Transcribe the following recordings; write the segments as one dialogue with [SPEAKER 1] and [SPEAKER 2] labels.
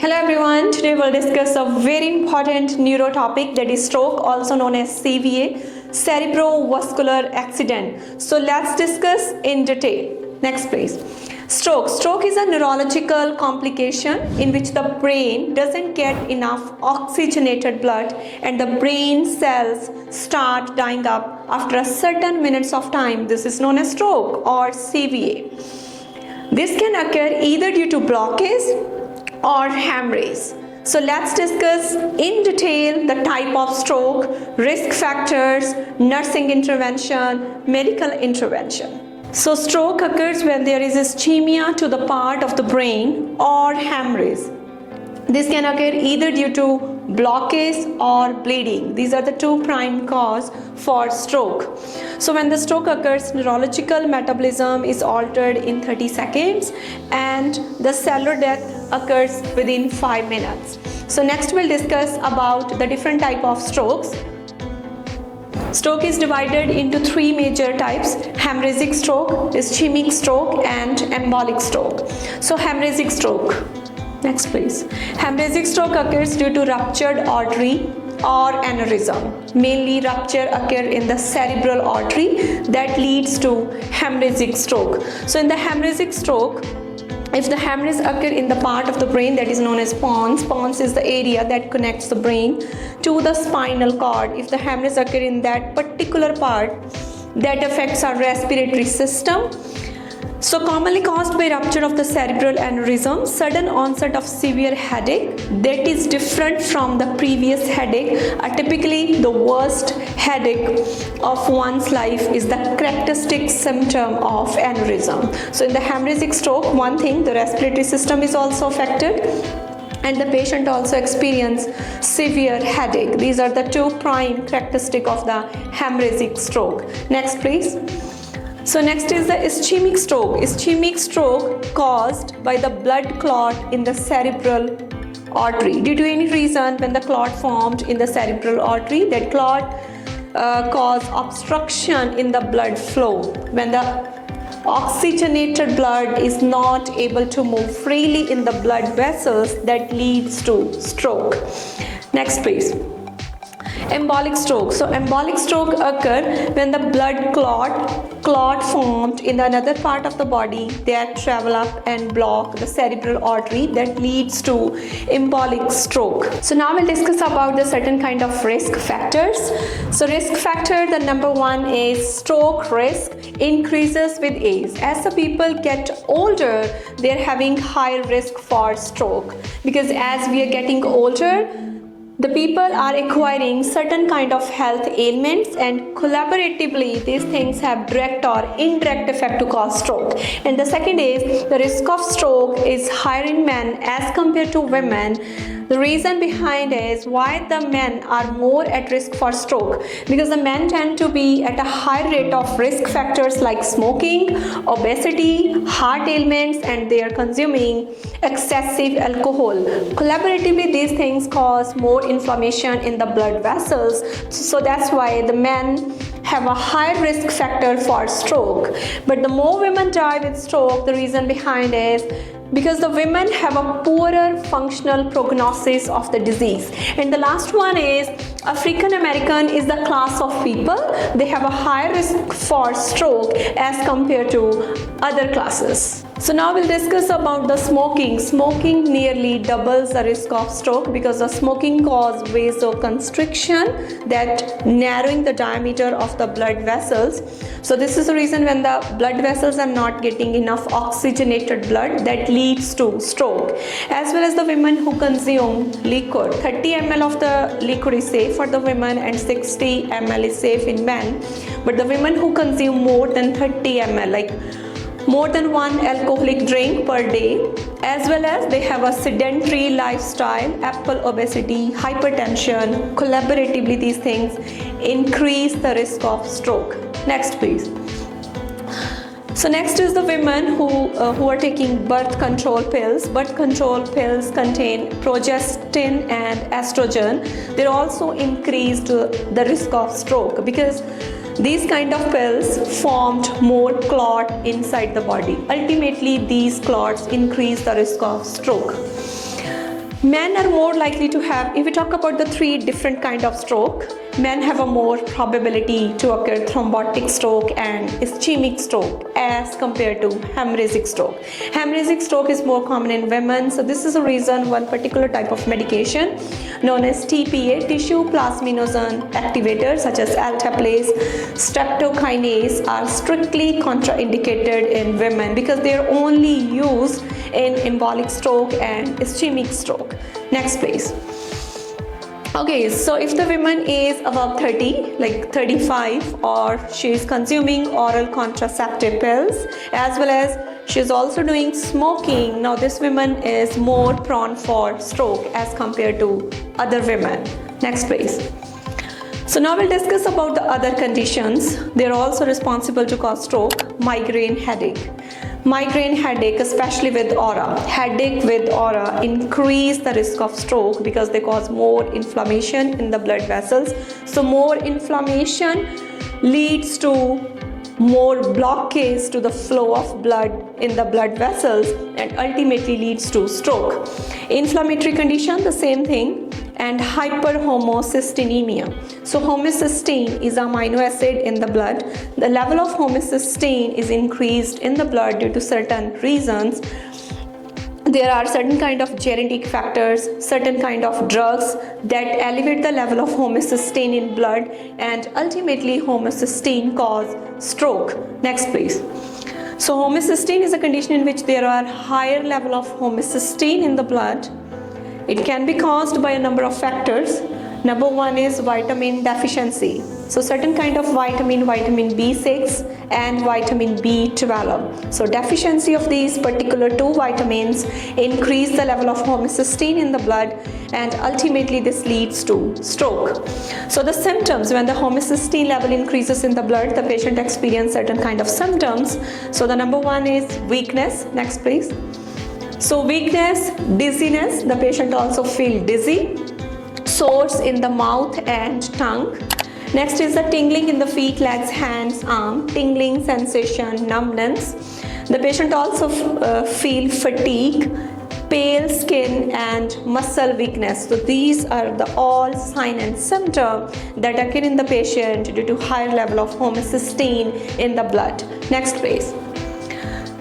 [SPEAKER 1] Hello everyone, today we'll discuss a very important neuro topic, that is stroke, also known as CVA, cerebrovascular accident. So let's discuss in detail. Next please. Stroke is a neurological complication in which the brain doesn't get enough oxygenated blood and the brain cells start dying up after a certain minutes of time. This is known as stroke or CVA. This can occur either due to blockage or hemorrhage. So let's discuss in detail the type of stroke, risk factors, nursing intervention, medical intervention. So stroke occurs when there is ischemia to the part of the brain or hemorrhage. This can occur either due to blockage or bleeding. These are the two prime cause for stroke. So when the stroke occurs, neurological metabolism is altered in 30 seconds and the cellular death occurs within 5 minutes. So next we'll discuss about the different type of strokes. Stroke is divided into three major types: hemorrhagic stroke, ischemic stroke and embolic stroke. So hemorrhagic stroke. Next please. Hemorrhagic stroke occurs due to ruptured artery or aneurysm. Mainly rupture occur in the cerebral artery that leads to hemorrhagic stroke. So in the hemorrhagic stroke, if the hemorrhage occur in the part of the brain that is known as pons is the area that connects the brain to the spinal cord. If the hemorrhage occur in that particular part, that affects our respiratory system. So commonly caused by rupture of the cerebral aneurysm, sudden onset of severe headache that is different from the previous headache. Typically the worst headache of one's life is the characteristic symptom of aneurysm. So in the hemorrhagic stroke, one thing, the respiratory system is also affected and the patient also experience severe headache. These are the two prime characteristic of the hemorrhagic stroke. Next please. So next is the ischemic stroke. Ischemic stroke caused by the blood clot in the cerebral artery. Due to any reason, when the clot formed in the cerebral artery, that clot cause obstruction in the blood flow. When the oxygenated blood is not able to move freely in the blood vessels, that leads to stroke. Next please. Embolic stroke. So embolic stroke occur when the blood clot formed in another part of the body that travel up and block the cerebral artery, that leads to embolic stroke. So now we'll discuss about the certain kind of risk factors. So risk factor, the number one is stroke risk increases with age. As the people get older, they're having higher risk for stroke, because as we are getting older, the people are acquiring certain kind of health ailments, and collaboratively these things have direct or indirect effect to cause stroke. And the second is the risk of stroke is higher in men as compared to women. The reason behind is why the men are more at risk for stroke, because the men tend to be at a high rate of risk factors like smoking, obesity, heart ailments, and they are consuming excessive alcohol. Collaboratively these things cause more inflammation in the blood vessels, so that's why the men have a high risk factor for stroke. But the more women die with stroke, the reason behind is because the women have a poorer functional prognosis of the disease. And the last one is African American is the class of people, they have a higher risk for stroke as compared to other classes. So now we'll discuss about the smoking. Smoking nearly doubles the risk of stroke because the smoking causes vasoconstriction, that narrowing the diameter of the blood vessels. So this is the reason when the blood vessels are not getting enough oxygenated blood, that leads to stroke. As well as the women who consume liquor. 30 ml of the liquor is safe for the women and 60 ml is safe in men. But the women who consume more than 30 ml, like more than one alcoholic drink per day, as well as they have a sedentary lifestyle, ample obesity, hypertension, collaboratively these things increase the risk of stroke. Next please. So next is the women who are taking birth control pills. Birth control pills contain progestin and estrogen. They also increased the risk of stroke because these kind of pills formed more clot inside the body. Ultimately, these clots increase the risk of stroke. Men are more likely to have, if we talk about the three different kind of stroke, men have a more probability to occur thrombotic stroke and ischemic stroke as compared to hemorrhagic stroke. Hemorrhagic stroke is more common in women, so this is the reason one particular type of medication known as TPA, tissue plasminogen activators such as alteplase, streptokinase are strictly contraindicated in women because they are only used in embolic stroke and ischemic stroke. Next please. Okay, so if the woman is above 30, like 35, or she is consuming oral contraceptive pills, as well as she is also doing smoking, now this woman is more prone for stroke as compared to other women. Next please. So now we'll discuss about the other conditions. They are also responsible to cause stroke. Migraine headache. Migraine headache, especially with aura. Headache with aura increase the risk of stroke because they cause more inflammation in the blood vessels. So more inflammation leads to more blockage to the flow of blood in the blood vessels and ultimately leads to stroke. Inflammatory condition, the same thing. And hyperhomocysteinemia. So homocysteine is an amino acid in the blood. The level of homocysteine is increased in the blood due to certain reasons. There are certain kind of genetic factors, certain kind of drugs that elevate the level of homocysteine in blood and ultimately homocysteine cause stroke. Next please. So homocysteine is a condition in which there are higher level of homocysteine in the blood. It can be caused by a number of factors. Number one is vitamin deficiency. So certain kind of vitamin B6 and vitamin B12. So deficiency of these particular two vitamins increase the level of homocysteine in the blood and ultimately this leads to stroke. So the symptoms, when the homocysteine level increases in the blood, the patient experiences certain kind of symptoms. So the number one is weakness. Next please. So weakness, dizziness, the patient also feel dizzy, sores in the mouth and tongue. Next is the tingling in the feet, legs, hands, arm, tingling sensation, numbness. The patient also feel fatigue, pale skin and muscle weakness. So these are the all sign and symptom that occur in the patient due to higher level of homocysteine in the blood. Next please.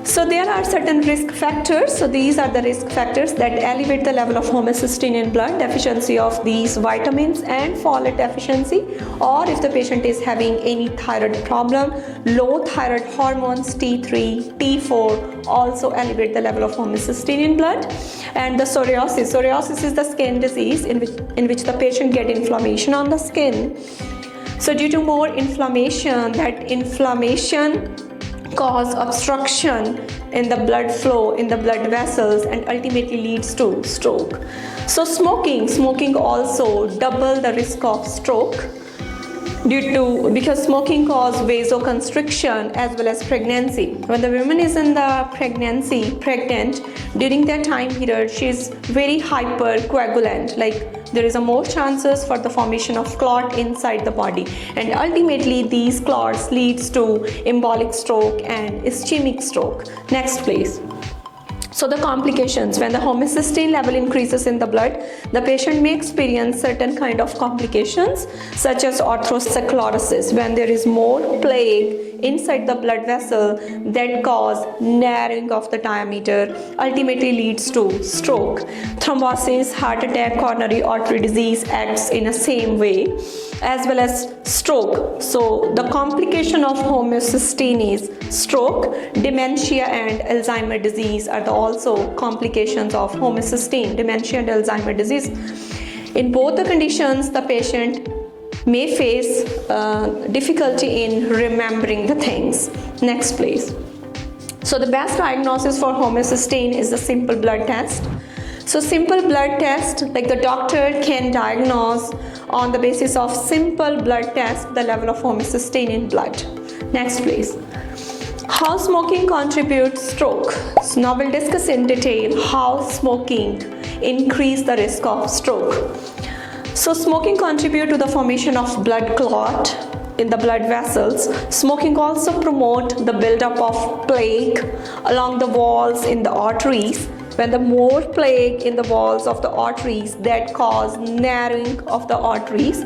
[SPEAKER 1] So there are certain risk factors. So these are the risk factors that elevate the level of homocysteine in blood, deficiency of these vitamins and folate deficiency, or if the patient is having any thyroid problem, low thyroid hormones T3, T4 also elevate the level of homocysteine in blood. And the psoriasis. Psoriasis is the skin disease in which the patient get inflammation on the skin. So due to more inflammation, that inflammation cause obstruction in the blood flow in the blood vessels and ultimately leads to stroke. So smoking also double the risk of stroke because smoking causes vasoconstriction as well as pregnancy. When the woman is in the pregnant, during that time period she is very hypercoagulant, like there is a more chances for the formation of clot inside the body, and ultimately these clots leads to embolic stroke and ischemic stroke. Next please. So the complications, when the homocysteine level increases in the blood, the patient may experience certain kind of complications such as atherosclerosis, when there is more plaque inside the blood vessel that cause narrowing of the diameter, ultimately leads to stroke. Thrombosis, heart attack, coronary artery disease acts in the same way, as well as stroke. So the complication of homocysteine is stroke. Dementia and Alzheimer's disease are also complications of homocysteine, dementia and Alzheimer's disease. In both the conditions, the patient may face difficulty in remembering the things. Next please. So the best diagnosis for homocysteine is the simple blood test. So simple blood test, like the doctor can diagnose on the basis of simple blood test the level of homocysteine in blood. Next please. How smoking contributes stroke. So now we'll discuss in detail how smoking increase the risk of stroke. So smoking contribute to the formation of blood clot in the blood vessels. Smoking also promote the buildup of plaque along the walls in the arteries. when the more plaque in the walls of the arteries that cause narrowing of the arteries,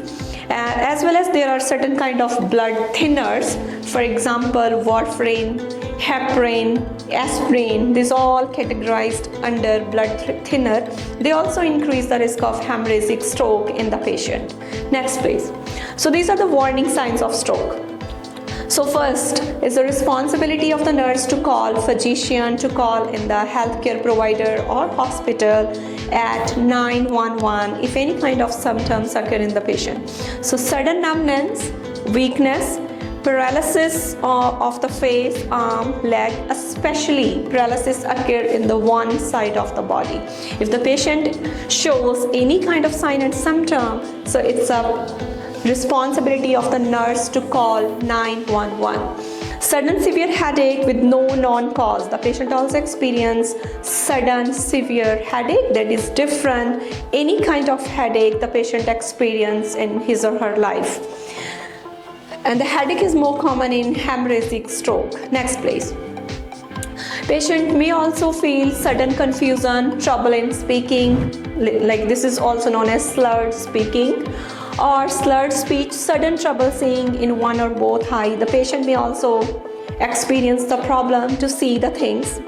[SPEAKER 1] as well as there are certain kind of blood thinners, for example warfarin, heparin, aspirin. These all categorized under blood thinner. They also increase the risk of hemorrhagic stroke in the patient. Next please. So these are the warning signs of stroke. So first is the responsibility of the nurse to call physician, to call in the healthcare provider or hospital at 911 if any kind of symptoms occur in the patient. So sudden numbness, weakness, paralysis of the face, arm, leg, especially paralysis occur in the one side of the body. If the patient shows any kind of sign and symptom, so it's a responsibility of the nurse to call 911. Sudden severe headache with no known cause. The patient also experience sudden severe headache that is different any kind of headache the patient experience in his or her life. And the headache is more common in hemorrhagic stroke. Next please. Patient may also feel sudden confusion, trouble in speaking, like this is also known as slurred speaking, or slurred speech, sudden trouble seeing in one or both eye. The patient may also experience the problem to see the things,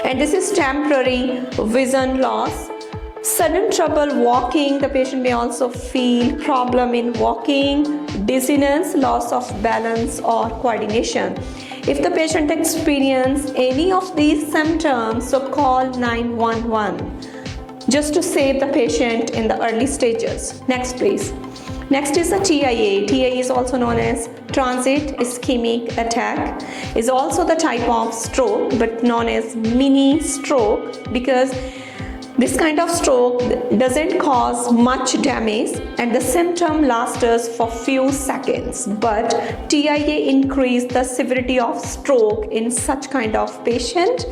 [SPEAKER 1] and this is temporary vision loss. Sudden trouble walking, the patient may also feel problem in walking, dizziness, loss of balance or coordination. If the patient experience any of these symptoms, so call 911 just to save the patient in the early stages. Next please. Next is the TIA. TIA is also known as transient ischemic attack. Is also the type of stroke but known as mini stroke because this kind of stroke doesn't cause much damage and the symptom lasts for few seconds, but TIA increase the severity of stroke in such kind of patient.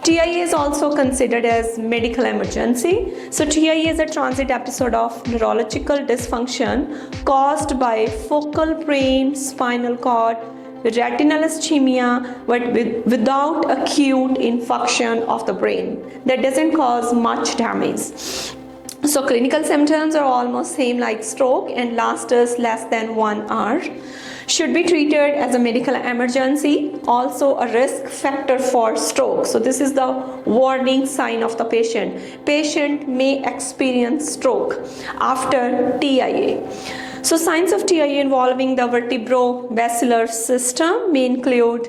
[SPEAKER 1] TIA is also considered as medical emergency. So TIA is a transient episode of neurological dysfunction caused by focal brain, spinal cord, retinal ischemia, but without acute infarction of the brain. That doesn't cause much damage. So clinical symptoms are almost same like stroke and lasts less than 1 hour. Should be treated as a medical emergency, also a risk factor for stroke. So this is the warning sign of the patient. Patient may experience stroke after TIA. So signs of TIA involving the vertebrovascular system may include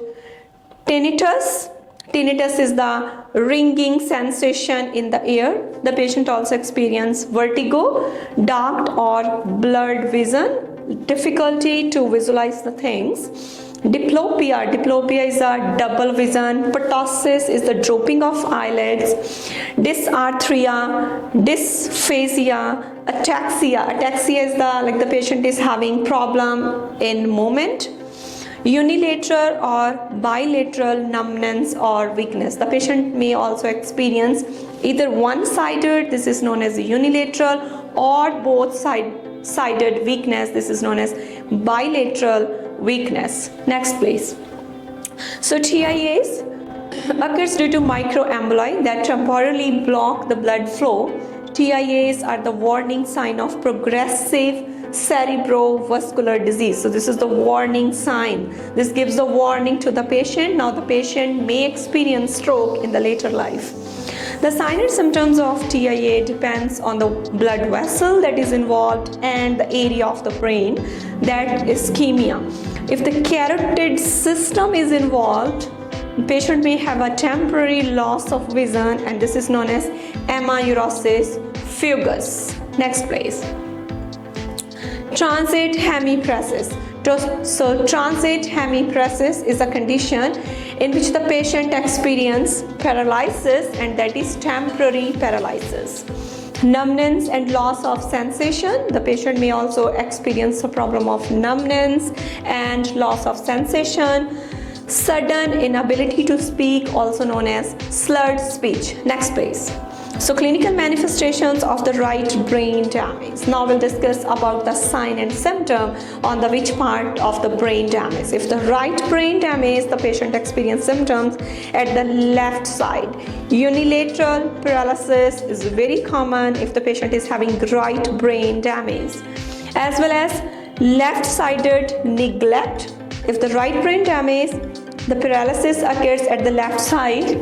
[SPEAKER 1] tinnitus. Tinnitus is the ringing sensation in the ear. The patient also experiences vertigo, dark or blurred vision, difficulty to visualize the things. Diplopia. Diplopia is a double vision. Ptosis is the drooping of eyelids. Dysarthria, dysphagia, ataxia. Ataxia is the patient is having problem in movement. Unilateral or bilateral numbness or weakness. The patient may also experience either one-sided, this is known as unilateral, or both sided weakness, this is known as bilateral weakness. Next please. So TIAs occurs due to microemboli that temporarily block the blood flow. TIAs are the warning sign of progressive cerebrovascular disease. So this is the warning sign. This gives the warning to the patient. Now the patient may experience stroke in the later life. The sign and symptoms of TIA depends on the blood vessel that is involved and the area of the brain, that is ischemia. If the carotid system is involved, the patient may have a temporary loss of vision, and this is known as amaurosis fugax. Next please. Transient hemiparesis. So transient hemiparesis is a condition in which the patient experiences paralysis, and that is temporary paralysis. Numbness and loss of sensation. The patient may also experience a problem of numbness and loss of sensation. Sudden inability to speak, also known as slurred speech. Next please. So clinical manifestations of the right brain damage. Now we'll discuss about the sign and symptom on the which part of the brain damage. If the right brain damage, the patient experience symptoms at the left side. Unilateral paralysis is very common if the patient is having right brain damage, as well as left-sided neglect. If the right brain damage, the paralysis occurs at the left side,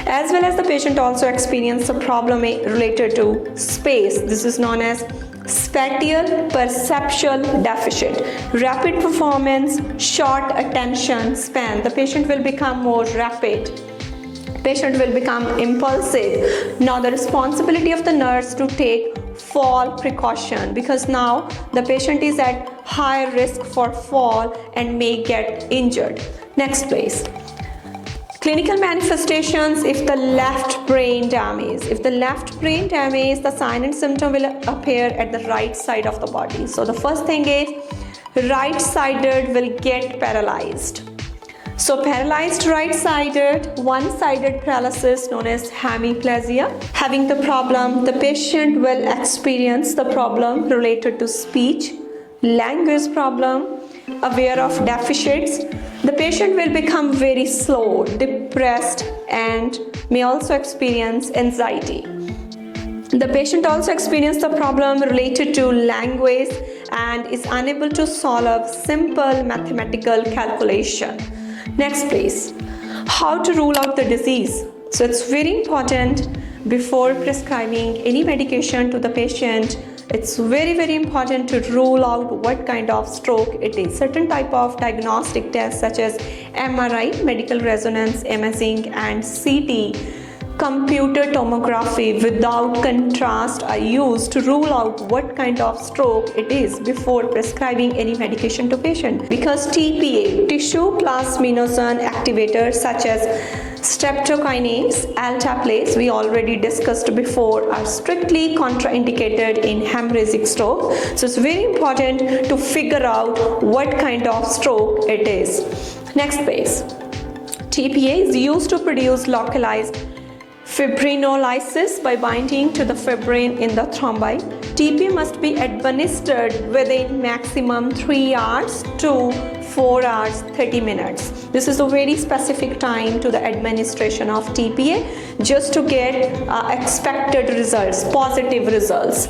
[SPEAKER 1] as well as the patient also experiences a problem related to space. This is known as spatial perceptual deficit. Rapid performance, short attention span. The patient will become more rapid. Patient will become impulsive. Now the responsibility of the nurse to take fall precaution, because now the patient is at high risk for fall and may get injured. Next please. Clinical manifestations if the left brain damage. If the left brain damage, the sign and symptom will appear at the right side of the body. So the first thing is right-sided will get paralyzed. So paralyzed right-sided, one-sided paralysis known as hemiplegia. Having the problem, the patient will experience the problem related to speech, language problem, aware of deficits. The patient will become very slow, depressed, and may also experience anxiety. The patient also experiences the problem related to language and is unable to solve simple mathematical calculation. Next please. How to rule out the disease. So it's very important before prescribing any medication to the patient. It's very important to rule out what kind of stroke it is. Certain type of diagnostic tests such as MRI, medical resonance imaging, and CT, computer tomography without contrast are used to rule out what kind of stroke it is before prescribing any medication to patient. Because TPA, tissue plasminogen activators such as streptokinase, alteplase, we already discussed before, are strictly contraindicated in hemorrhagic stroke. So it's very important to figure out what kind of stroke it is. Next page. TPA is used to produce localized fibrinolysis by binding to the fibrin in the thrombi. TPA must be administered within maximum 3 hours to 4 hours 30 minutes. This is a very specific time to the administration of TPA just to get expected results, positive results.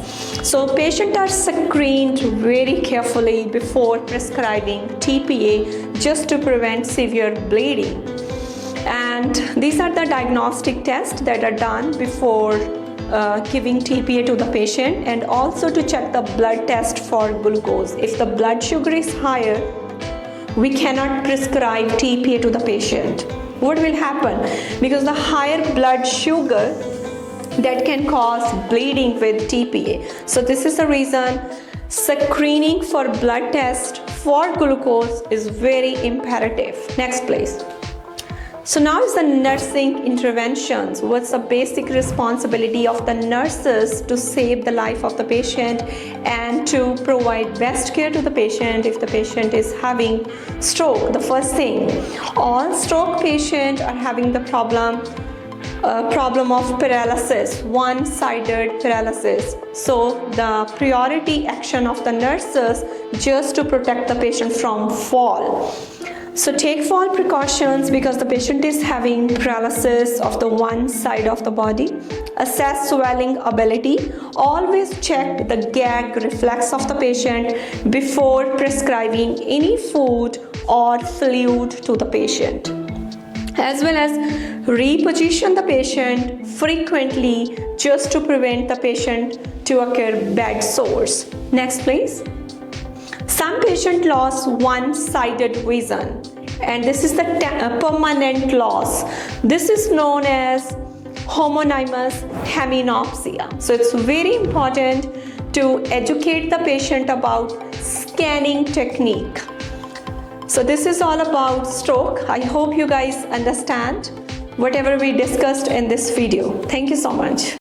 [SPEAKER 1] So patients are screened very carefully before prescribing TPA just to prevent severe bleeding. And these are the diagnostic tests that are done before giving TPA to the patient, and also to check the blood test for glucose. If the blood sugar is higher, we cannot prescribe TPA to the patient. What will happen? Because the higher blood sugar, that can cause bleeding with TPA. So this is the reason screening for blood test for glucose is very imperative. Next please. So now is the nursing interventions. What's the basic responsibility of the nurses to save the life of the patient and to provide best care to the patient if the patient is having stroke? The first thing, all stroke patients are having the problem of paralysis, one-sided paralysis. So the priority action of the nurses just to protect the patient from fall. So take fall precautions because the patient is having paralysis of the one side of the body. Assess swelling ability. Always check the gag reflex of the patient before prescribing any food or fluid to the patient. As well as reposition the patient frequently just to prevent the patient to occur bed sores. Next please. Some patient lost one-sided vision, and this is the permanent loss. This is known as homonymous heminopsia. So it's very important to educate the patient about scanning technique. So this is all about stroke. I hope you guys understand whatever we discussed in this video. Thank you so much.